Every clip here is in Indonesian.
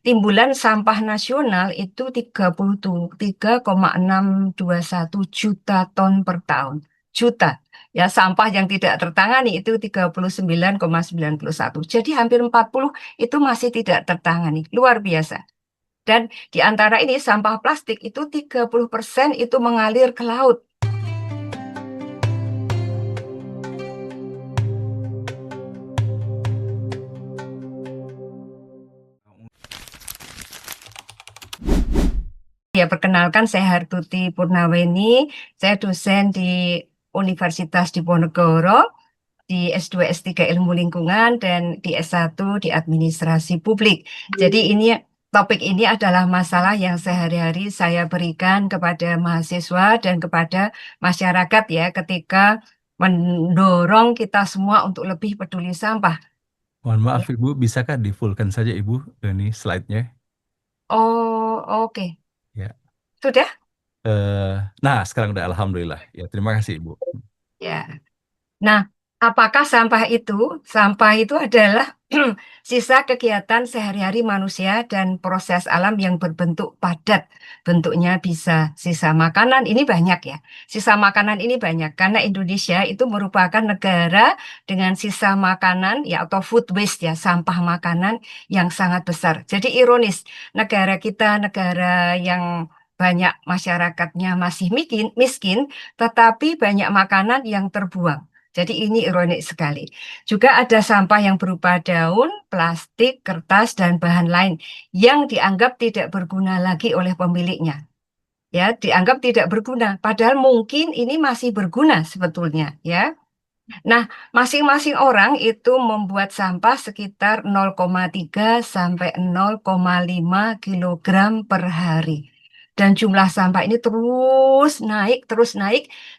timbulan sampah nasional itu 33,621 juta ton per tahun. Juta. Ya, sampah yang tidak tertangani itu 39,91. Jadi hampir 40 itu masih tidak tertangani. Luar biasa. Dan di antara ini sampah plastik itu 30% itu mengalir ke laut. Ya, perkenalkan saya Hartuti Purnaweni, saya dosen di Universitas Diponegoro, di S2 S3 Ilmu Lingkungan, dan di S1 di Administrasi Publik. Jadi topik ini adalah masalah yang sehari-hari saya berikan kepada mahasiswa dan kepada masyarakat ya ketika mendorong kita semua untuk lebih peduli sampah. Mohon maaf Ibu, bisakah di-fullkan saja Ibu ini slide-nya? Oh, oke. Ya. Sudah? Nah, sekarang udah Alhamdulillah. Ya, terima kasih Ibu. Ya. Nah, apakah sampah itu? Sampah itu adalah sisa kegiatan sehari-hari manusia dan proses alam yang berbentuk padat. Bentuknya bisa sisa makanan, ini banyak ya. Sisa makanan ini banyak karena Indonesia itu merupakan negara dengan sisa makanan ya atau food waste ya, sampah makanan yang sangat besar. Jadi ironis, negara kita negara yang banyak masyarakatnya masih miskin, tetapi banyak makanan yang terbuang. Jadi ini ironik sekali. Juga ada sampah yang berupa daun, plastik, kertas, dan bahan lain yang dianggap tidak berguna lagi oleh pemiliknya. Ya, dianggap tidak berguna, padahal mungkin ini masih berguna sebetulnya, ya. Nah, masing-masing orang itu membuat sampah sekitar 0,3 sampai 0,5 kilogram per hari. Dan jumlah sampah ini terus naik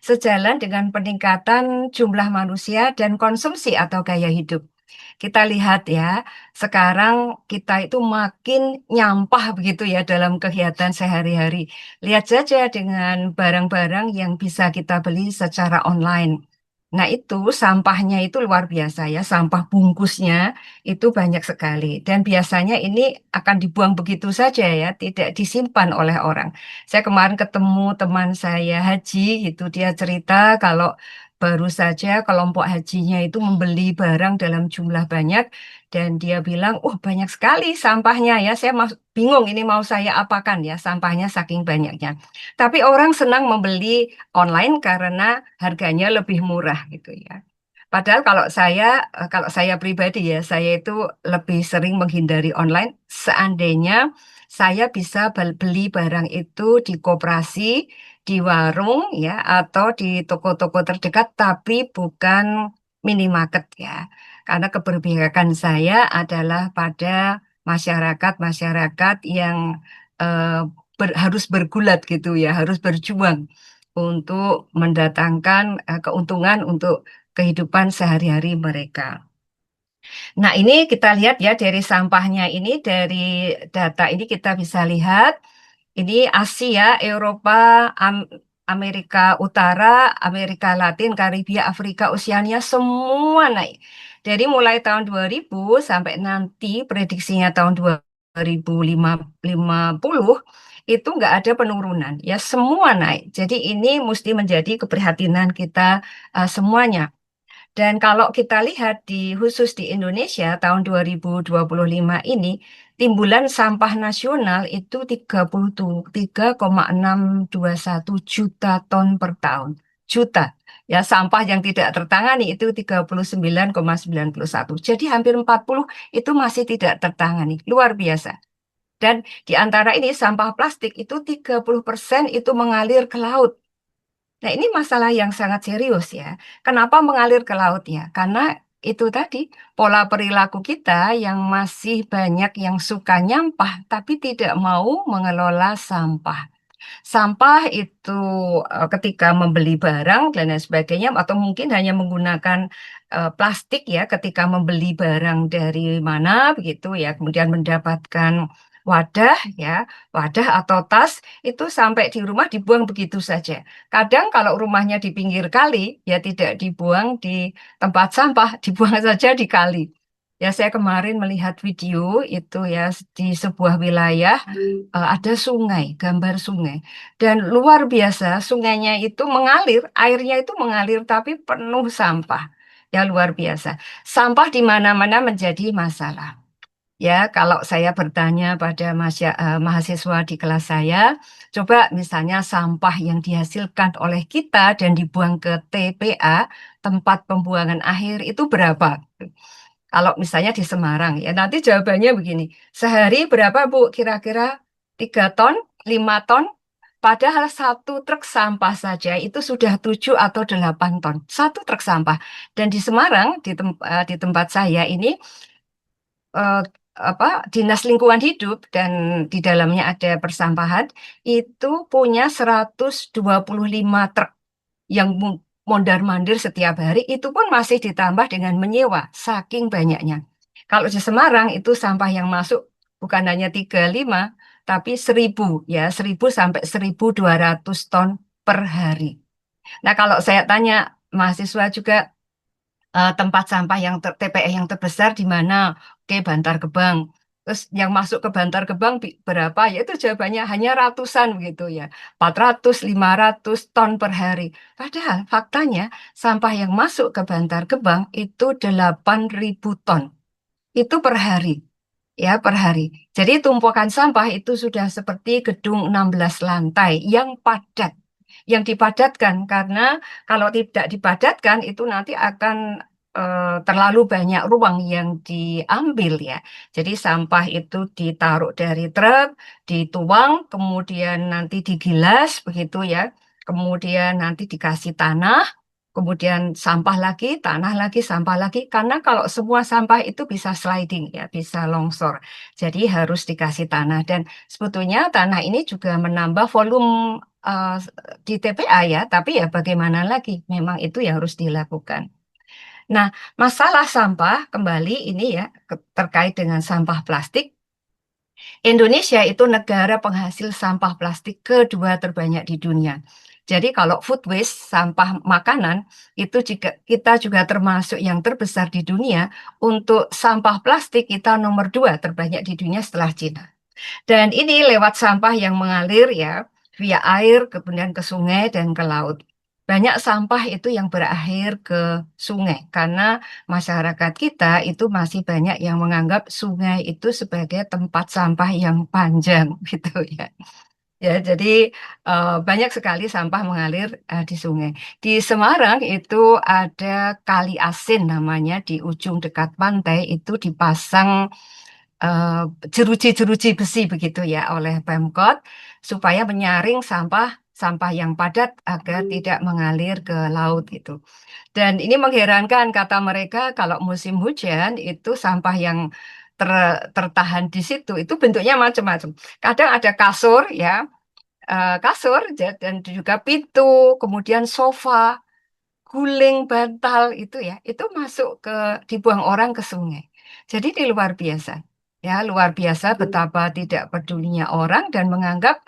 sejalan dengan peningkatan jumlah manusia dan konsumsi atau gaya hidup. Kita lihat ya, sekarang kita itu makin nyampah begitu ya dalam kegiatan sehari-hari. Lihat saja dengan barang-barang yang bisa kita beli secara online. Nah, itu sampahnya itu luar biasa ya, sampah bungkusnya itu banyak sekali. Dan biasanya ini akan dibuang begitu saja ya, tidak disimpan oleh orang. Saya kemarin ketemu teman saya haji, itu dia cerita kalau baru saja kelompok hajinya itu membeli barang dalam jumlah banyak, dan dia bilang, banyak sekali sampahnya ya, saya bingung ini mau saya apakan ya, sampahnya saking banyaknya. Tapi orang senang membeli online karena harganya lebih murah gitu ya. Padahal kalau saya pribadi ya, saya itu lebih sering menghindari online. Seandainya saya bisa beli barang itu di koperasi, di warung ya, atau di toko-toko terdekat, tapi bukan minimarket ya. Karena keberpihakan saya adalah pada masyarakat-masyarakat yang eh, harus bergulat gitu ya, harus berjuang untuk mendatangkan keuntungan untuk kehidupan sehari-hari mereka. Nah, ini kita lihat ya dari sampahnya ini, dari data ini kita bisa lihat, ini Asia, Eropa, Amerika Utara, Amerika Latin, Karibia, Afrika, Oseania, semua naik. Dari mulai tahun 2000 sampai nanti prediksinya tahun 2050 itu nggak ada penurunan, ya semua naik. Jadi ini mesti menjadi keprihatinan kita semuanya. Dan kalau kita lihat khusus di Indonesia tahun 2025 ini, timbulan sampah nasional itu 33,621 juta ton per tahun. Juta. Ya, sampah yang tidak tertangani itu 39,91. Jadi hampir 40 itu masih tidak tertangani. Luar biasa. Dan di antara ini sampah plastik itu 30% itu mengalir ke laut. Nah, ini masalah yang sangat serius ya. Kenapa mengalir ke laut ya? Karena itu tadi pola perilaku kita yang masih banyak yang suka nyampah tapi tidak mau mengelola sampah. Sampah itu ketika membeli barang dan lain sebagainya atau mungkin hanya menggunakan plastik ya ketika membeli barang dari mana begitu ya, kemudian mendapatkan wadah ya, wadah atau tas itu sampai di rumah dibuang begitu saja. Kadang kalau rumahnya di pinggir kali ya tidak dibuang di tempat sampah, dibuang saja di kali. Ya, saya kemarin melihat video itu ya di sebuah wilayah ada sungai, gambar sungai. Dan luar biasa, sungainya itu mengalir, airnya itu mengalir tapi penuh sampah. Ya, luar biasa. Sampah di mana-mana menjadi masalah. Ya, kalau saya bertanya pada mahasiswa di kelas saya, coba misalnya sampah yang dihasilkan oleh kita dan dibuang ke TPA, tempat pembuangan akhir, itu berapa? Kalau misalnya di Semarang, ya nanti jawabannya begini. Sehari berapa, Bu? Kira-kira 3 ton, 5 ton? Padahal satu truk sampah saja itu sudah 7 atau 8 ton. Satu truk sampah. Dan di Semarang, di tempat saya ini, eh, Dinas Lingkungan Hidup dan di dalamnya ada persampahan, itu punya 125 truk yang mondar-mandir setiap hari, itu pun masih ditambah dengan menyewa, saking banyaknya. Kalau di Semarang itu sampah yang masuk bukan hanya 35, tapi 1.000, ya 1.000 sampai 1.200 ton per hari. Nah, kalau saya tanya mahasiswa juga, tempat sampah yang TPE yang terbesar di mana? Oke, Bantar Gebang. Terus yang masuk ke Bantar Gebang berapa? Ya itu jawabannya hanya ratusan gitu ya. 400, 500 ton per hari. Padahal faktanya sampah yang masuk ke Bantar Gebang itu 8.000 ton. Itu per hari. Ya, per hari. Jadi tumpukan sampah itu sudah seperti gedung 16 lantai yang padat. Yang dipadatkan karena kalau tidak dipadatkan itu nanti akan terlalu banyak ruang yang diambil ya. Jadi sampah itu ditaruh dari truk, dituang, kemudian nanti digilas begitu ya. Kemudian nanti dikasih tanah, kemudian sampah lagi, tanah lagi, sampah lagi. Karena kalau semua sampah itu bisa sliding ya, bisa longsor. Jadi harus dikasih tanah. Dan sebetulnya tanah ini juga menambah volume di TPA ya. Tapi ya bagaimana lagi? Memang itu yang harus dilakukan. Nah, masalah sampah kembali ini ya terkait dengan sampah plastik. Indonesia itu negara penghasil sampah plastik kedua terbanyak di dunia. Jadi kalau food waste, sampah makanan, itu jika kita juga termasuk yang terbesar di dunia, untuk sampah plastik kita nomor 2 terbanyak di dunia setelah Cina. Dan ini lewat sampah yang mengalir ya, via air, kemudian ke sungai dan ke laut. Banyak sampah itu yang berakhir ke sungai, karena masyarakat kita itu masih banyak yang menganggap sungai itu sebagai tempat sampah yang panjang, gitu ya. Ya, jadi banyak sekali sampah mengalir di sungai. Di Semarang itu ada kali asin namanya di ujung dekat pantai itu dipasang eh, jeruji-jeruji besi begitu ya oleh Pemkot supaya menyaring sampah yang padat agar tidak mengalir ke laut itu. Dan ini mengherankan kata mereka kalau musim hujan itu sampah yang tertahan di situ itu bentuknya macam-macam. Kadang ada kasur ya, kasur dan juga pintu, kemudian sofa, guling, bantal itu ya, itu masuk dibuang orang ke sungai. Jadi ini luar biasa. Ya, luar biasa betapa tidak pedulinya orang dan menganggap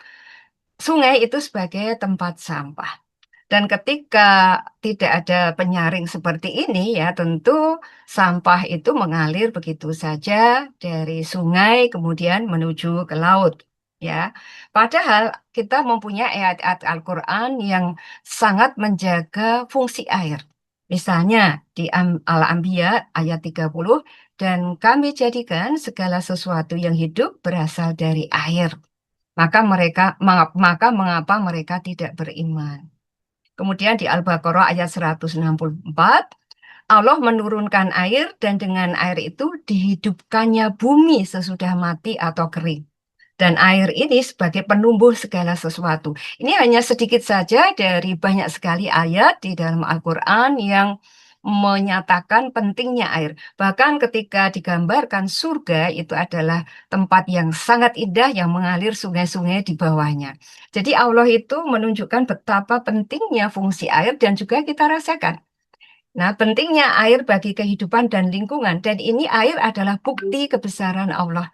sungai itu sebagai tempat sampah. Dan ketika tidak ada penyaring seperti ini, ya tentu sampah itu mengalir begitu saja dari sungai kemudian menuju ke laut. Ya, padahal kita mempunyai ayat-ayat Al-Quran yang sangat menjaga fungsi air. Misalnya di Al-Anbiya ayat 30, dan kami jadikan segala sesuatu yang hidup berasal dari air. Maka mengapa mereka tidak beriman? Kemudian di Al-Baqarah ayat 164, Allah menurunkan air dan dengan air itu dihidupkannya bumi sesudah mati atau kering. Dan air ini sebagai penumbuh segala sesuatu. Ini hanya sedikit saja dari banyak sekali ayat di dalam Al-Quran yang menyatakan pentingnya air. Bahkan ketika digambarkan surga itu adalah tempat yang sangat indah yang mengalir sungai-sungai di bawahnya. Jadi Allah itu menunjukkan betapa pentingnya fungsi air dan juga kita rasakan. Nah, pentingnya air bagi kehidupan dan lingkungan. Dan ini air adalah bukti kebesaran Allah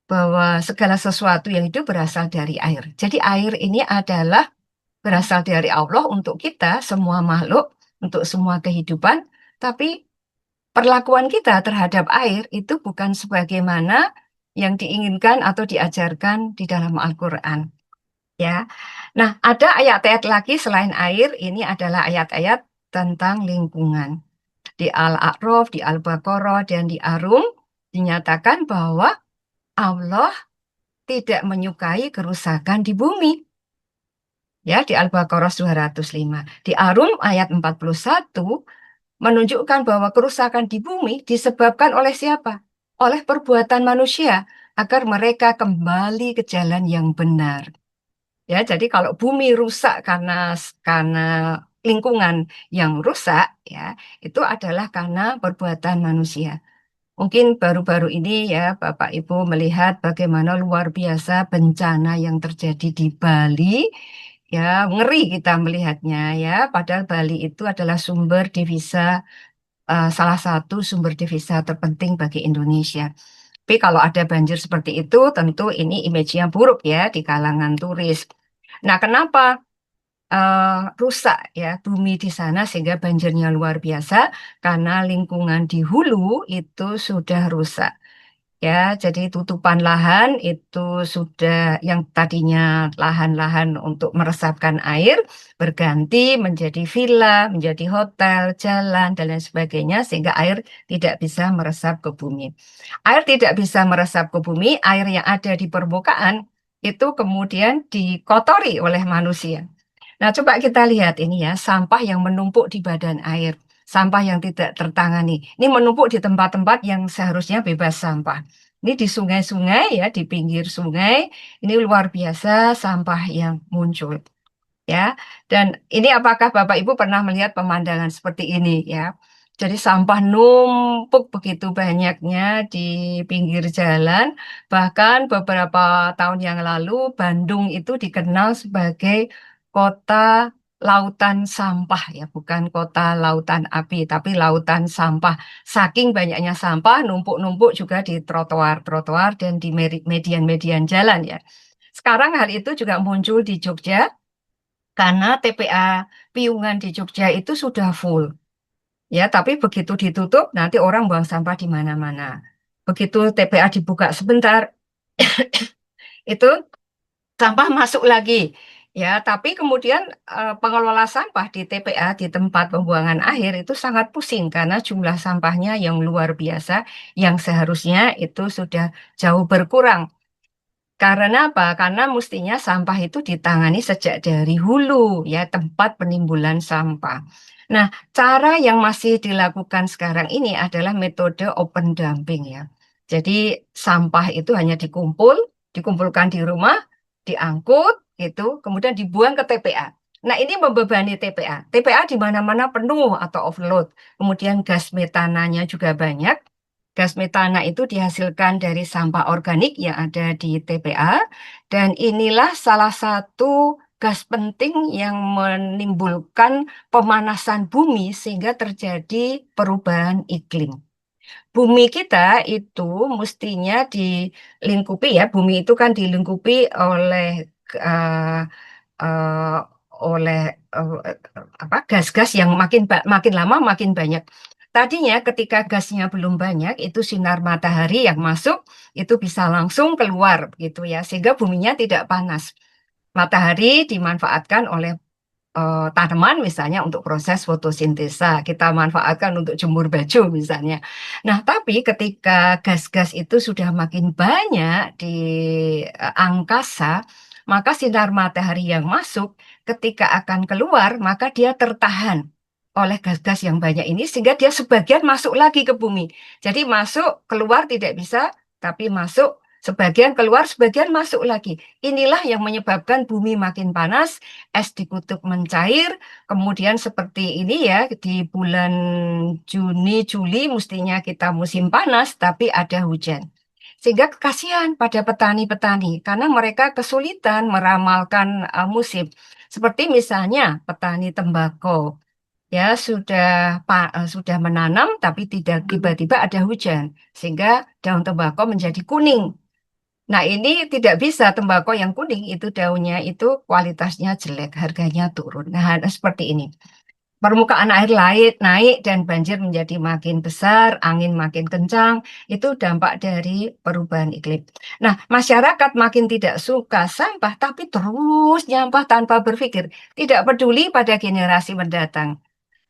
bahwa segala sesuatu yang hidup berasal dari air. Jadi air ini adalah berasal dari Allah untuk kita, semua makhluk, untuk semua kehidupan. Tapi perlakuan kita terhadap air itu bukan sebagaimana yang diinginkan atau diajarkan di dalam Al-Quran. Ya, nah ada ayat-ayat lagi selain air. Ini adalah ayat-ayat tentang lingkungan. Di Al-A'raf, di Al-Baqarah, dan di Arum dinyatakan bahwa Allah tidak menyukai kerusakan di bumi. Ya, di Al-Baqarah 205. Di Arum ayat 41 menunjukkan bahwa kerusakan di bumi disebabkan oleh siapa? Oleh perbuatan manusia agar mereka kembali ke jalan yang benar. Ya, jadi kalau bumi rusak karena lingkungan yang rusak, ya, itu adalah karena perbuatan manusia. Mungkin baru-baru ini ya Bapak Ibu melihat bagaimana luar biasa bencana yang terjadi di Bali. Ya, ngeri kita melihatnya ya. Padahal Bali itu adalah sumber devisa, salah satu sumber devisa terpenting bagi Indonesia. Tapi kalau ada banjir seperti itu, tentu ini image-nya buruk ya di kalangan turis. Nah, kenapa rusak ya bumi di sana sehingga banjirnya luar biasa? Karena lingkungan di hulu itu sudah rusak. Ya, jadi tutupan lahan itu sudah yang tadinya lahan-lahan untuk meresapkan air berganti menjadi villa, menjadi hotel, jalan, dan lain sebagainya sehingga air tidak bisa meresap ke bumi. Air tidak bisa meresap ke bumi, air yang ada di permukaan itu kemudian dikotori oleh manusia. Nah, coba kita lihat ini ya, sampah yang menumpuk di badan air, sampah yang tidak tertangani. Ini menumpuk di tempat-tempat yang seharusnya bebas sampah. Ini di sungai-sungai ya, di pinggir sungai, ini luar biasa sampah yang muncul ya. Dan ini apakah Bapak Ibu pernah melihat pemandangan seperti ini ya? Jadi sampah numpuk begitu banyaknya di pinggir jalan. Bahkan beberapa tahun yang lalu Bandung itu dikenal sebagai kota lautan sampah ya, bukan kota lautan api, tapi lautan sampah. Saking banyaknya sampah numpuk-numpuk juga di trotoar-trotoar dan di median-median jalan ya. Sekarang hal itu juga muncul di Jogja karena TPA Piungan di Jogja itu sudah full. Ya, tapi begitu ditutup nanti orang buang sampah di mana-mana. Begitu TPA dibuka sebentar, itu sampah masuk lagi. Ya, tapi kemudian pengelola sampah di TPA di tempat pembuangan akhir itu sangat pusing karena jumlah sampahnya yang luar biasa yang seharusnya itu sudah jauh berkurang. Karena apa? Karena mestinya sampah itu ditangani sejak dari hulu, ya, tempat penimbulan sampah. Nah, cara yang masih dilakukan sekarang ini adalah metode open dumping, ya. Jadi sampah itu hanya dikumpulkan di rumah, diangkut, gitu, kemudian dibuang ke TPA. Nah, ini membebani TPA. TPA di mana-mana penuh atau overload. Kemudian gas metananya juga banyak. Gas metana itu dihasilkan dari sampah organik yang ada di TPA, dan inilah salah satu gas penting yang menimbulkan pemanasan bumi sehingga terjadi perubahan iklim. Bumi kita itu mestinya dilingkupi ya, bumi itu kan dilingkupi oleh eh, eh, oleh apa gas-gas yang makin lama makin banyak. Tadinya ketika gasnya belum banyak, itu sinar matahari yang masuk itu bisa langsung keluar gitu ya, sehingga buminya tidak panas. Matahari dimanfaatkan oleh tanaman misalnya untuk proses fotosintesa, kita manfaatkan untuk jemur baju misalnya. Nah, tapi ketika gas-gas itu sudah makin banyak di angkasa, maka sinar matahari yang masuk ketika akan keluar, maka dia tertahan oleh gas-gas yang banyak ini sehingga dia sebagian masuk lagi ke bumi. Jadi masuk, keluar tidak bisa, tapi masuk sebagian keluar, sebagian masuk lagi. Inilah yang menyebabkan bumi makin panas, es di kutub mencair, kemudian seperti ini ya, di bulan Juni, Juli mestinya kita musim panas, tapi ada hujan. Sehingga kasihan pada petani-petani, karena mereka kesulitan meramalkan musim. Seperti misalnya petani tembakau, ya sudah menanam, tapi tidak tiba-tiba ada hujan, sehingga daun tembakau menjadi kuning. Nah, ini tidak bisa tembakau yang kuning itu daunnya itu kualitasnya jelek, harganya turun. Nah, seperti ini. permukaan air laut naik dan banjir menjadi makin besar, angin makin kencang, itu dampak dari perubahan iklim. Nah, masyarakat makin tidak suka sampah, tapi terus nyampah tanpa berpikir, tidak peduli pada generasi mendatang.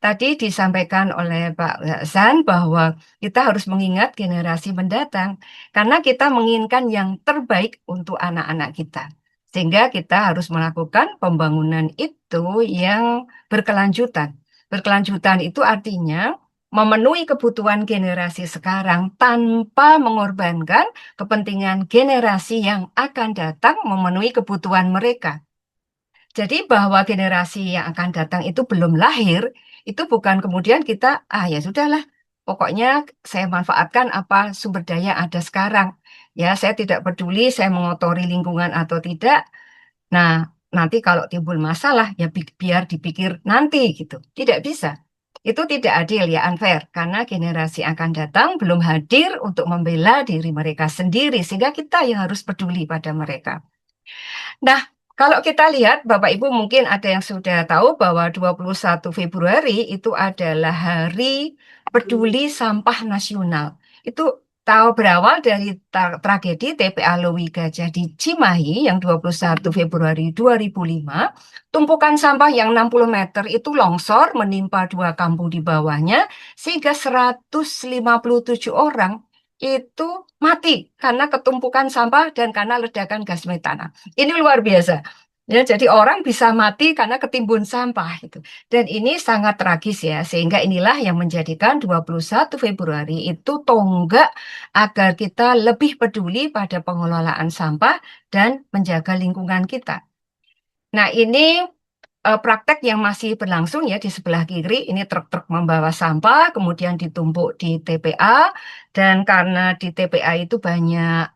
Tadi disampaikan oleh Pak Hasan bahwa kita harus mengingat generasi mendatang, karena kita menginginkan yang terbaik untuk anak-anak kita. Sehingga kita harus melakukan pembangunan itu yang berkelanjutan. Berkelanjutan itu artinya memenuhi kebutuhan generasi sekarang tanpa mengorbankan kepentingan generasi yang akan datang memenuhi kebutuhan mereka. Jadi bahwa generasi yang akan datang itu belum lahir, itu bukan kemudian kita, ya sudahlah, pokoknya saya manfaatkan apa sumber daya ada sekarang. Ya, saya tidak peduli saya mengotori lingkungan atau tidak. Nah, nanti kalau timbul masalah, ya biar dipikir nanti gitu. Tidak bisa. Itu tidak adil ya, unfair. Karena generasi akan datang belum hadir untuk membela diri mereka sendiri, sehingga kita yang harus peduli pada mereka. Nah, kalau kita lihat, Bapak Ibu mungkin ada yang sudah tahu bahwa 21 Februari itu adalah Hari Peduli Sampah Nasional. Itu tahu berawal dari tragedi TPA Lowi Gajah di Cimahi yang 21 Februari 2005. Tumpukan sampah yang 60 meter itu longsor menimpa dua kampung di bawahnya sehingga 157 orang itu mati karena ketumpukan sampah dan karena ledakan gas metana. Ini luar biasa. Ya, jadi orang bisa mati karena ketimbun sampah gitu. Dan ini sangat tragis ya, sehingga inilah yang menjadikan 21 Februari itu tonggak agar kita lebih peduli pada pengelolaan sampah dan menjaga lingkungan kita. Nah, ini praktek yang masih berlangsung ya di sebelah kiri, ini truk-truk membawa sampah, kemudian ditumpuk di TPA, dan karena di TPA itu banyak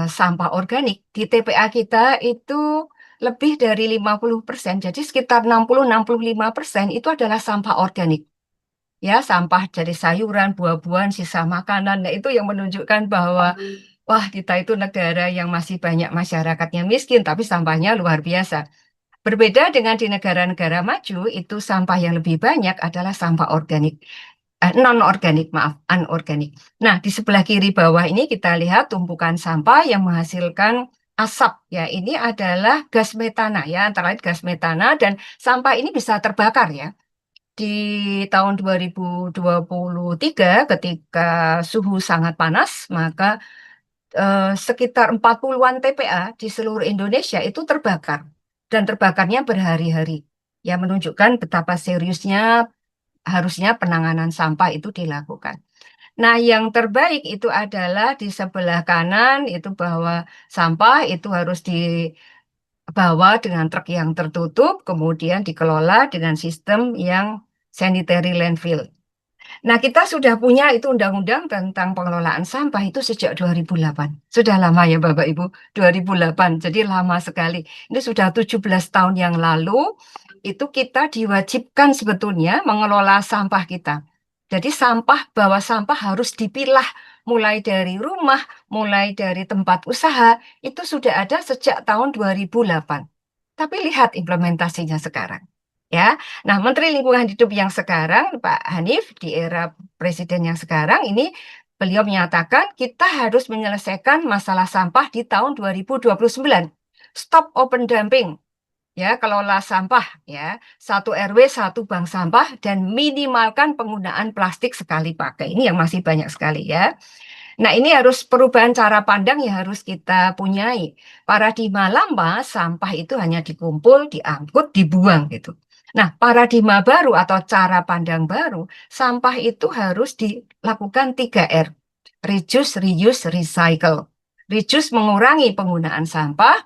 sampah organik. Di TPA kita itu lebih dari 50%, jadi sekitar 60-65% itu adalah sampah organik. Ya, sampah dari sayuran, buah-buahan, sisa makanan. Nah, itu yang menunjukkan bahwa wah, kita itu negara yang masih banyak masyarakatnya miskin, tapi sampahnya luar biasa. Berbeda dengan di negara-negara maju, itu sampah yang lebih banyak adalah sampah organik. Non-organik, maaf, anorganik. Nah, di sebelah kiri bawah ini kita lihat tumpukan sampah yang menghasilkan asap. Ya, ini adalah gas metana ya, antara lain gas metana dan sampah ini bisa terbakar ya. Di tahun 2023 ketika suhu sangat panas, maka sekitar 40-an TPA di seluruh Indonesia itu terbakar. Dan terbakarnya berhari-hari. Ya, menunjukkan betapa seriusnya harusnya penanganan sampah itu dilakukan. Nah, yang terbaik itu adalah di sebelah kanan itu bahwa sampah itu harus dibawa dengan truk yang tertutup, kemudian dikelola dengan sistem yang sanitary landfill. Nah, kita sudah punya itu undang-undang tentang pengelolaan sampah itu sejak 2008. Sudah lama ya Bapak Ibu, 2008. Jadi lama sekali. Ini sudah 17 tahun yang lalu, itu kita diwajibkan sebetulnya mengelola sampah kita. Jadi bawa sampah harus dipilah mulai dari rumah, mulai dari tempat usaha, itu sudah ada sejak tahun 2008. Tapi lihat implementasinya sekarang. Ya, nah Menteri Lingkungan Hidup yang sekarang, Pak Hanif, di era Presiden yang sekarang ini, beliau menyatakan kita harus menyelesaikan masalah sampah di tahun 2029. Stop open dumping, ya, kelola sampah, ya, satu RW satu bank sampah dan minimalkan penggunaan plastik sekali pakai. Ini yang masih banyak sekali ya. Nah, ini harus perubahan cara pandang yang harus kita punyai. Paradigma lama, sampah itu hanya dikumpul, diangkut, dibuang gitu. Nah, paradigma baru atau cara pandang baru, sampah itu harus dilakukan 3R. Reduce, reuse, recycle. Reduce mengurangi penggunaan sampah,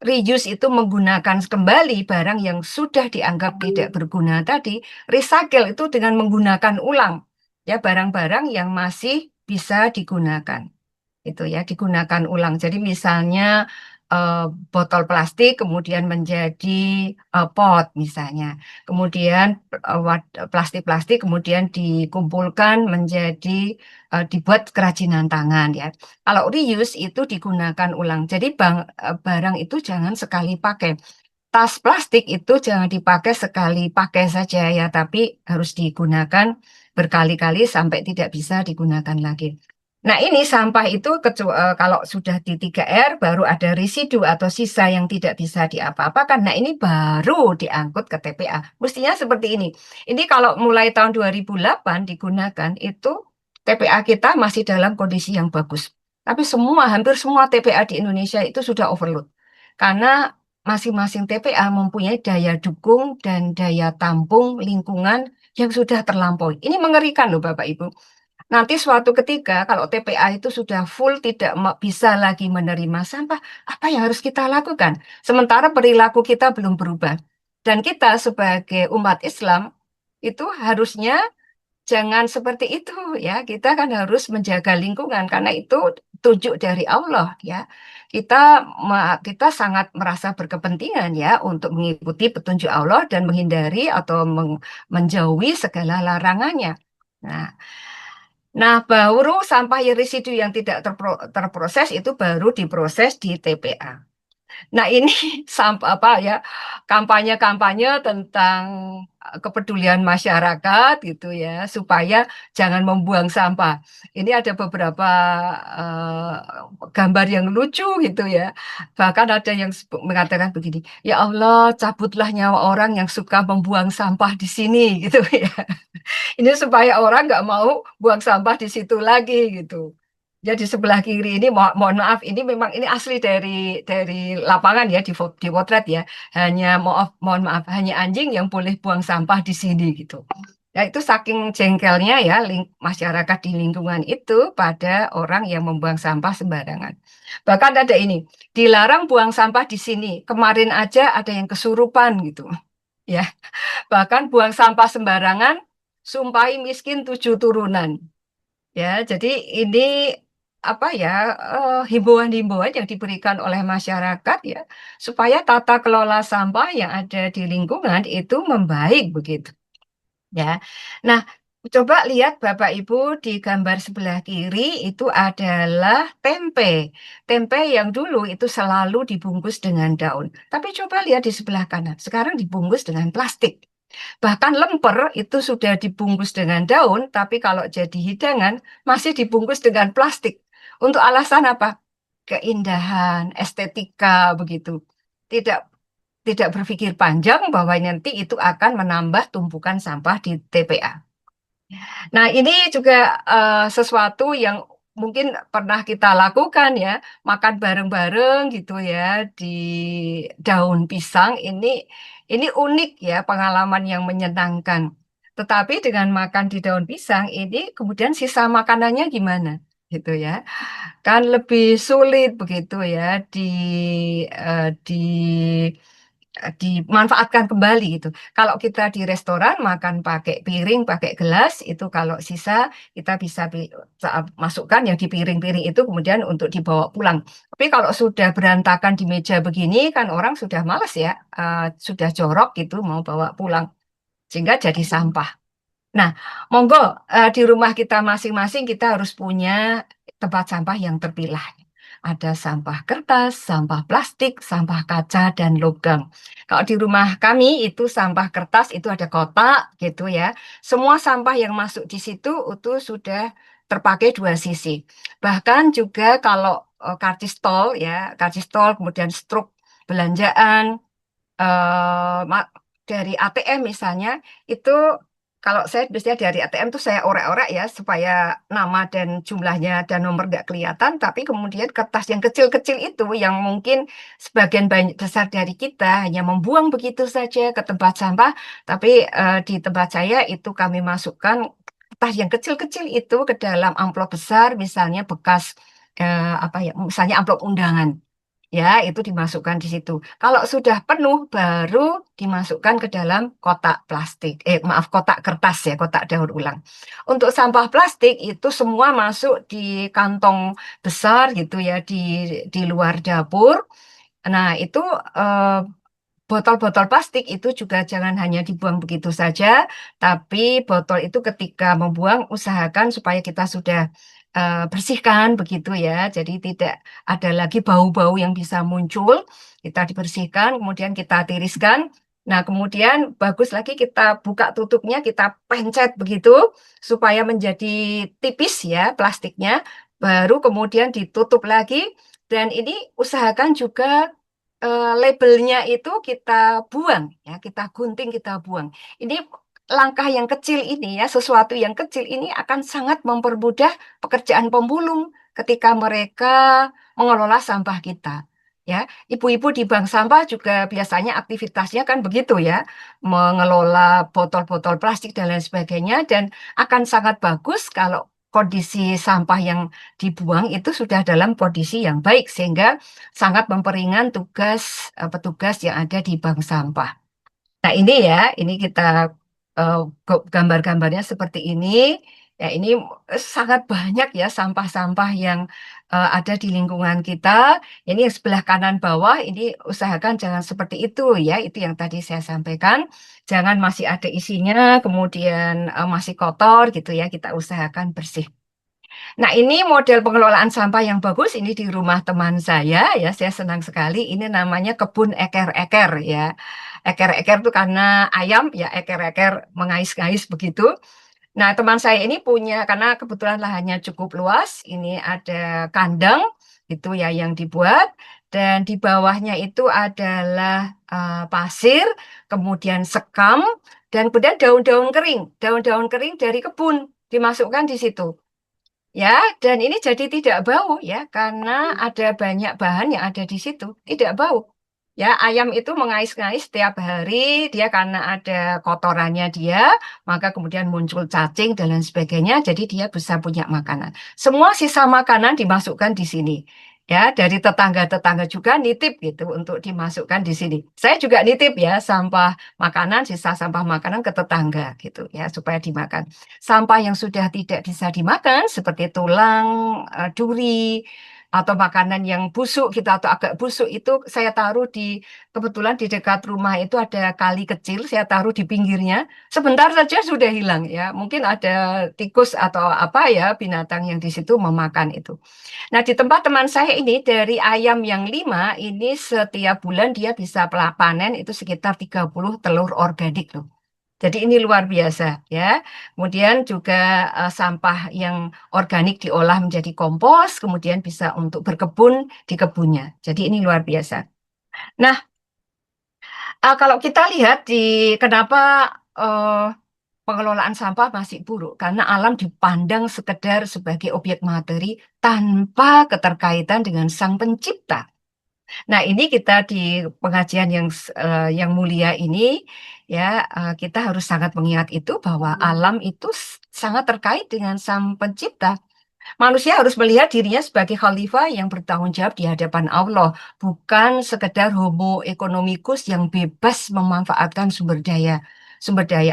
reuse itu menggunakan kembali barang yang sudah dianggap tidak berguna tadi, recycle itu dengan menggunakan ulang ya barang-barang yang masih bisa digunakan. Itu ya, digunakan ulang. Jadi misalnya botol plastik kemudian menjadi pot misalnya. Kemudian plastik-plastik kemudian dikumpulkan menjadi dibuat kerajinan tangan ya. Kalau reuse itu digunakan ulang. Jadi barang itu jangan sekali pakai. tas plastik itu jangan dipakai sekali pakai saja ya, tapi harus digunakan berkali-kali sampai tidak bisa digunakan lagi. Nah, ini sampah itu kalau sudah di 3R baru ada residu atau sisa yang tidak bisa diapa-apakan. Nah, ini baru diangkut ke TPA. Mestinya seperti ini. Ini kalau mulai tahun 2008 digunakan itu TPA kita masih dalam kondisi yang bagus. Tapi hampir semua TPA di Indonesia itu sudah overload. Karena masing-masing TPA mempunyai daya dukung dan daya tampung lingkungan yang sudah terlampaui. Ini mengerikan loh Bapak Ibu. Nanti suatu ketika kalau TPA itu sudah full tidak bisa lagi menerima sampah, apa yang harus kita lakukan? Sementara perilaku kita belum berubah. Dan kita sebagai umat Islam itu harusnya jangan seperti itu ya. Kita kan harus menjaga lingkungan karena itu tunjuk dari Allah ya. Kita kita sangat merasa berkepentingan ya untuk mengikuti petunjuk Allah dan menghindari atau menjauhi segala larangannya. Nah, baru sampah residu yang tidak terproses itu baru diproses di TPA. Nah, ini sampai apa ya, kampanye-kampanye tentang kepedulian masyarakat gitu ya, supaya jangan membuang sampah. Ini ada beberapa eh, gambar yang lucu gitu ya. Bahkan ada yang mengatakan begini, ya Allah, cabutlah nyawa orang yang suka membuang sampah di sini gitu ya. Ini supaya orang nggak mau buang sampah di situ lagi gitu. Jadi sebelah kiri ini mohon maaf ini memang ini asli dari lapangan ya di potret ya. Hanya mohon maaf hanya anjing yang boleh buang sampah di sini gitu. Ya itu saking jengkelnya ya masyarakat di lingkungan itu pada orang yang membuang sampah sembarangan. Bahkan ada ini, dilarang buang sampah di sini. Kemarin aja ada yang kesurupan gitu. Ya, bahkan buang sampah sembarangan, sumpahi miskin 7 turunan. Ya, jadi ini apa ya himbauan-himbauan yang diberikan oleh masyarakat ya supaya tata kelola sampah yang ada di lingkungan itu membaik begitu ya. Nah, coba lihat Bapak Ibu di gambar sebelah kiri itu adalah tempe. Tempe yang dulu itu selalu dibungkus dengan daun. Tapi coba lihat di sebelah kanan. Sekarang dibungkus dengan plastik. Bahkan lemper itu sudah dibungkus dengan daun, tapi kalau jadi hidangan masih dibungkus dengan plastik. Untuk alasan apa? Keindahan, estetika begitu. Tidak tidak berpikir panjang bahwa nanti itu akan menambah tumpukan sampah di TPA. Nah, ini juga sesuatu yang mungkin pernah kita lakukan ya, makan bareng-bareng gitu ya di daun pisang ini unik ya, pengalaman yang menyenangkan. Tetapi dengan makan di daun pisang ini kemudian sisa makanannya gimana? Gitu ya. Kan lebih sulit begitu ya di dimanfaatkan kembali gitu. Kalau kita di restoran makan pakai piring, pakai gelas, itu kalau sisa kita bisa masukkan yang di piring-piring itu kemudian untuk dibawa pulang. Tapi kalau sudah berantakan di meja begini kan orang sudah males ya, sudah jorok gitu mau bawa pulang sehingga jadi sampah. Nah, monggo di rumah kita masing-masing kita harus punya tempat sampah yang terpilah. Ada sampah kertas, sampah plastik, sampah kaca, dan logam. Kalau di rumah kami itu sampah kertas itu ada kotak gitu ya. Semua sampah yang masuk di situ itu sudah terpakai 2 sisi. Bahkan juga kalau karcis tol, kemudian struk belanjaan, dari ATM misalnya itu kalau saya biasanya dari ATM tuh saya orek-orek ya supaya nama dan jumlahnya dan nomor nggak kelihatan, tapi kemudian kertas yang kecil-kecil itu yang mungkin sebagian besar dari kita hanya membuang begitu saja ke tempat sampah, tapi di tempat saya itu kami masukkan kertas yang kecil-kecil itu ke dalam amplop besar, misalnya bekas apa ya, misalnya amplop undangan. Ya, itu dimasukkan di situ. Kalau sudah penuh, baru dimasukkan ke dalam kotak plastik. Maaf, kotak kertas ya, kotak daur ulang. Untuk sampah plastik itu semua masuk di kantong besar gitu ya, di luar dapur. Nah, itu eh, botol-botol plastik itu juga jangan hanya dibuang begitu saja, tapi botol itu ketika membuang, usahakan supaya kita sudah bersihkan begitu ya. Jadi tidak ada lagi bau-bau yang bisa muncul. Kita dibersihkan, kemudian kita tiriskan. Nah, kemudian bagus lagi kita buka tutupnya, kita pencet begitu supaya menjadi tipis ya plastiknya. Baru kemudian ditutup lagi dan ini usahakan juga labelnya itu kita buang ya, kita gunting, kita buang. Ini langkah yang kecil ini ya, sesuatu yang kecil ini akan sangat mempermudah pekerjaan pemulung ketika mereka mengelola sampah kita. Ya, ibu-ibu di bank sampah juga biasanya aktivitasnya kan begitu ya, mengelola botol-botol plastik dan lain sebagainya, dan akan sangat bagus kalau kondisi sampah yang dibuang itu sudah dalam kondisi yang baik sehingga sangat memperingan tugas petugas yang ada di bank sampah. Nah, ini ya, ini kita gambar-gambarnya seperti ini. Ya, ini sangat banyak ya sampah-sampah yang ada di lingkungan kita. Ini yang sebelah kanan bawah, ini usahakan jangan seperti itu ya. Itu yang tadi saya sampaikan. Jangan masih ada isinya, kemudian masih kotor gitu ya. Kita usahakan bersih. Nah, ini model pengelolaan sampah yang bagus. Ini di rumah teman saya ya. Saya senang sekali. Ini namanya kebun eker-eker ya. Eker-eker itu karena ayam ya, eker-eker mengais-ngais begitu. Nah, teman saya ini punya, karena kebetulan lahannya cukup luas. Ini ada kandang itu ya yang dibuat. Dan di bawahnya itu adalah pasir, kemudian sekam, dan kemudian daun-daun kering. Daun-daun kering dari kebun dimasukkan di situ. Ya, dan ini jadi tidak bau ya, karena ada banyak bahan yang ada di situ, tidak bau. Ya, ayam itu mengais-ngais setiap hari, dia karena ada kotorannya dia, maka kemudian muncul cacing dan lain sebagainya, jadi dia bisa punya makanan. Semua sisa makanan dimasukkan di sini. Ya, dari tetangga-tetangga juga nitip gitu untuk dimasukkan di sini. Saya juga nitip ya sampah makanan, sisa sampah makanan ke tetangga gitu ya, supaya dimakan. Sampah yang sudah tidak bisa dimakan seperti tulang, duri, atau makanan yang busuk gitu atau agak busuk itu saya taruh kebetulan di dekat rumah itu ada kali kecil, saya taruh di pinggirnya. Sebentar saja sudah hilang ya. Mungkin ada tikus atau apa ya binatang yang di situ memakan itu. Nah, di tempat teman saya ini dari ayam yang 5 ini setiap bulan dia bisa panen itu sekitar 30 telur organik loh. Jadi ini luar biasa ya. Kemudian juga sampah yang organik diolah menjadi kompos, kemudian bisa untuk berkebun di kebunnya. Jadi ini luar biasa. Nah, kalau kita lihat kenapa eh, pengelolaan sampah masih buruk, karena alam dipandang sekedar sebagai objek materi tanpa keterkaitan dengan Sang Pencipta. Nah, ini kita di pengajian yang mulia ini ya, kita harus sangat mengingat itu bahwa alam itu sangat terkait dengan Sang Pencipta. Manusia harus melihat dirinya sebagai khalifah yang bertanggung jawab di hadapan Allah, bukan sekedar homo economicus yang bebas memanfaatkan sumber daya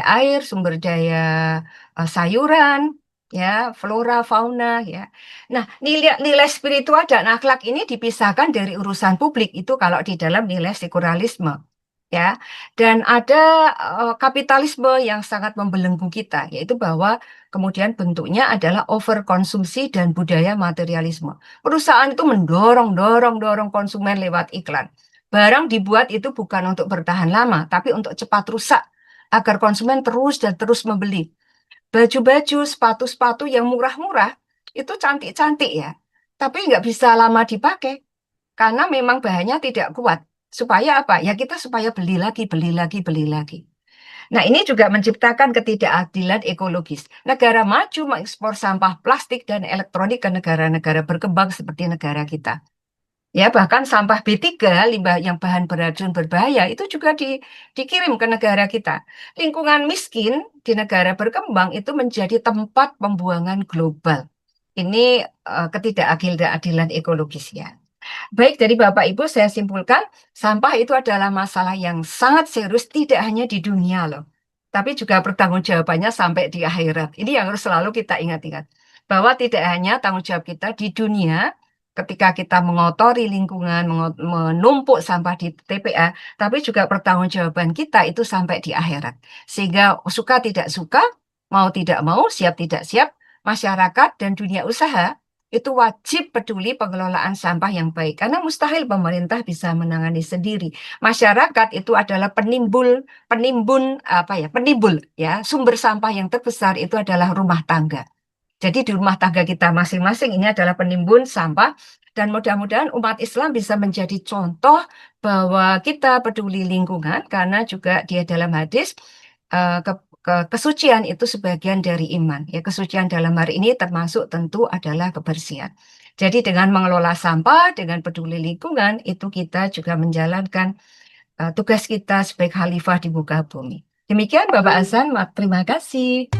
air, sumber daya sayuran, ya, flora, fauna, ya. Nah, nilai spiritual dan akhlak ini dipisahkan dari urusan publik itu kalau di dalam nilai sekularilisme. Ya, dan ada kapitalisme yang sangat membelenggu kita, yaitu bahwa kemudian bentuknya adalah overkonsumsi dan budaya materialisme. Perusahaan itu mendorong, dorong, dorong konsumen lewat iklan. Barang dibuat itu bukan untuk bertahan lama, tapi untuk cepat rusak, agar konsumen terus dan terus membeli. Baju-baju, sepatu-sepatu yang murah-murah, itu cantik-cantik ya, tapi nggak bisa lama dipakai, karena memang bahannya tidak kuat. Supaya apa? Ya kita supaya beli lagi, beli lagi, beli lagi. Nah, ini juga menciptakan ketidakadilan ekologis. Negara maju mengekspor sampah plastik dan elektronik ke negara-negara berkembang seperti negara kita. Ya, bahkan sampah B3, limbah yang bahan beracun berbahaya, itu juga dikirim ke negara kita. Lingkungan miskin di negara berkembang itu menjadi tempat pembuangan global. Ini ketidakadilan ekologis ya. Baik, dari Bapak Ibu saya simpulkan, sampah itu adalah masalah yang sangat serius tidak hanya di dunia loh, tapi juga pertanggungjawabannya sampai di akhirat. Ini yang harus selalu kita ingat-ingat. Bahwa tidak hanya tanggung jawab kita di dunia, ketika kita mengotori lingkungan, menumpuk sampah di TPA, tapi juga pertanggungjawaban kita itu sampai di akhirat. Sehingga suka tidak suka, mau tidak mau, siap tidak siap, masyarakat dan dunia usaha itu wajib peduli pengelolaan sampah yang baik karena mustahil pemerintah bisa menangani sendiri. Masyarakat itu adalah penimbun ya, sumber sampah yang terbesar itu adalah rumah tangga. Jadi di rumah tangga kita masing-masing ini adalah penimbun sampah dan mudah-mudahan umat Islam bisa menjadi contoh bahwa kita peduli lingkungan karena juga dia dalam hadis kesucian itu sebagian dari iman. Ya, kesucian dalam hari ini termasuk tentu adalah kebersihan. Jadi dengan mengelola sampah, dengan peduli lingkungan, itu kita juga menjalankan tugas kita sebagai khalifah di muka bumi. Demikian Bapak Hasan, terima kasih.